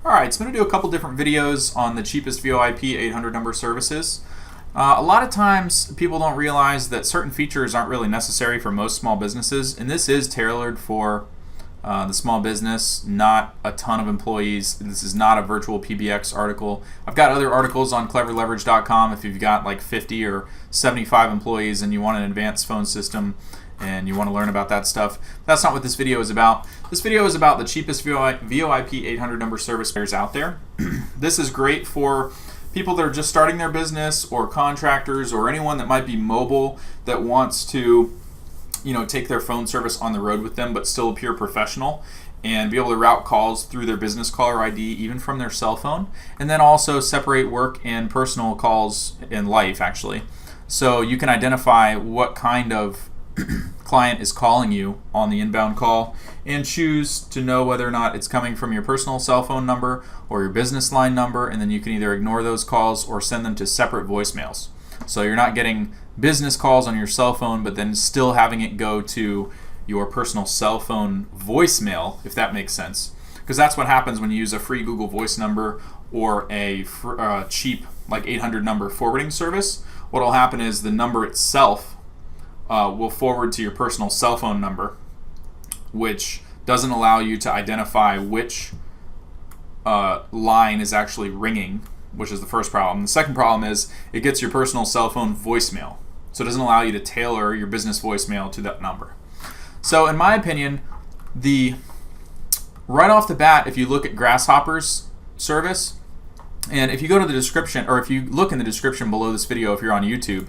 Alright, so I'm going to do a couple different videos on the cheapest VoIP 800 number services. A lot of times people don't realize that certain features aren't really necessary for most small businesses, and this is tailored for the small business, not a ton of employees. This is not a virtual PBX article. I've got other articles on cleverleverage.com if you've got like 50 or 75 employees and you want an advanced phone system and you want to learn about that stuff. That's not what this video is about. This video is about the cheapest VoIP 800 number service pairs out there. This is great for people that are just starting their business, or contractors, or anyone that might be mobile that wants to take their phone service on the road with them but still appear professional and be able to route calls through their business caller ID even from their cell phone, and then also separate work and personal calls in life actually. So you can identify what kind of client is calling you on the inbound call and choose to know whether or not it's coming from your personal cell phone number or your business line number, and then you can either ignore those calls or send them to separate voicemails. So you're not getting business calls on your cell phone but then still having it go to your personal cell phone voicemail, if that makes sense. Because that's what happens when you use a free Google Voice number or a cheap like 800 number forwarding service. What will happen is the number itself will forward to your personal cell phone number, which doesn't allow you to identify which line is actually ringing, which is the first problem. The second problem is it gets your personal cell phone voicemail, so it doesn't allow you to tailor your business voicemail to that number. So in my opinion, right off the bat, if you look at Grasshopper's service, and if you go to the description, or if you look in the description below this video if you're on YouTube,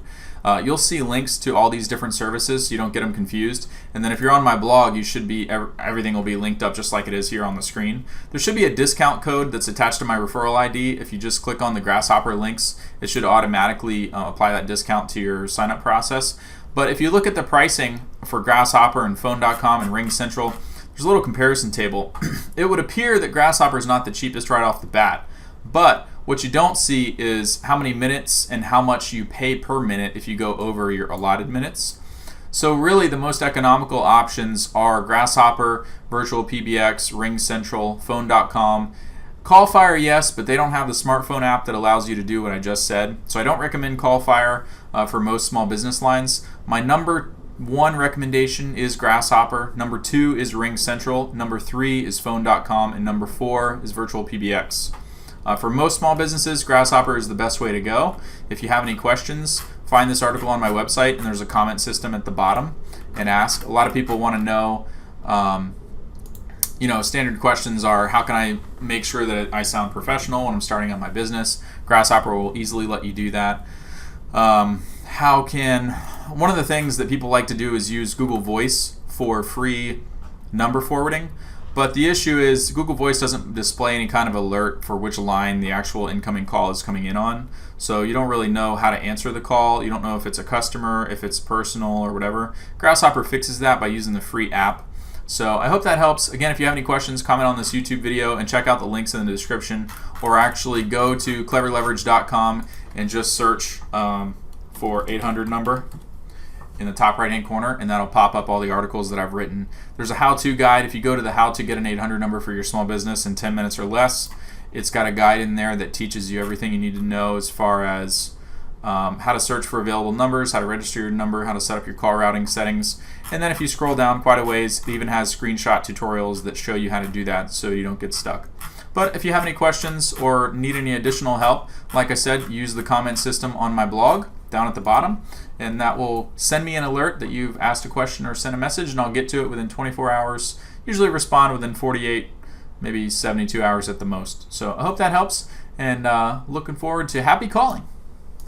you'll see links to all these different services so you don't get them confused. And then if you're on my blog, you should be everything will be linked up just like it is here on the screen. There should be a discount code that's attached to my referral ID. If you just click on the Grasshopper links, it should automatically apply that discount to your sign up process. But if you look at the pricing for Grasshopper and Phone.com and Ring Central, there's a little comparison table. It would appear that Grasshopper is not the cheapest right off the bat, but what you don't see is how many minutes and how much you pay per minute if you go over your allotted minutes. So really the most economical options are Grasshopper, Virtual PBX, Ring Central, Phone.com. Callfire, yes, but they don't have the smartphone app that allows you to do what I just said. So I don't recommend Callfire for most small business lines. My number one recommendation is Grasshopper, number two is Ring Central, number three is Phone.com, and number four is Virtual PBX. For most small businesses, Grasshopper is the best way to go. If you have any questions, find this article on my website, and there's a comment system at the bottom, and ask. A lot of people want to know, standard questions are, how can I make sure that I sound professional when I'm starting out my business? Grasshopper will easily let you do that. One of the things that people like to do is use Google Voice for free number forwarding. But the issue is Google Voice doesn't display any kind of alert for which line the actual incoming call is coming in on. So you don't really know how to answer the call. You don't know if it's a customer, if it's personal, or whatever. Grasshopper fixes that by using the free app. So I hope that helps. Again, if you have any questions, comment on this YouTube video and check out the links in the description, or actually go to cleverleverage.com and just search for 800 number in the top right hand corner, and that'll pop up all the articles that I've written. There's a how-to guide. If you go to the how to get an 800 number for your small business in 10 minutes or less, it's got a guide in there that teaches you everything you need to know as far as how to search for available numbers, how to register your number, how to set up your call routing settings. And then if you scroll down quite a ways, it even has screenshot tutorials that show you how to do that so you don't get stuck. But if you have any questions or need any additional help, like I said, use the comment system on my blog down at the bottom, and that will send me an alert that you've asked a question or sent a message, and I'll get to it within 24 hours, usually respond within 48, maybe 72 hours at the most. So I hope that helps, and looking forward to happy calling.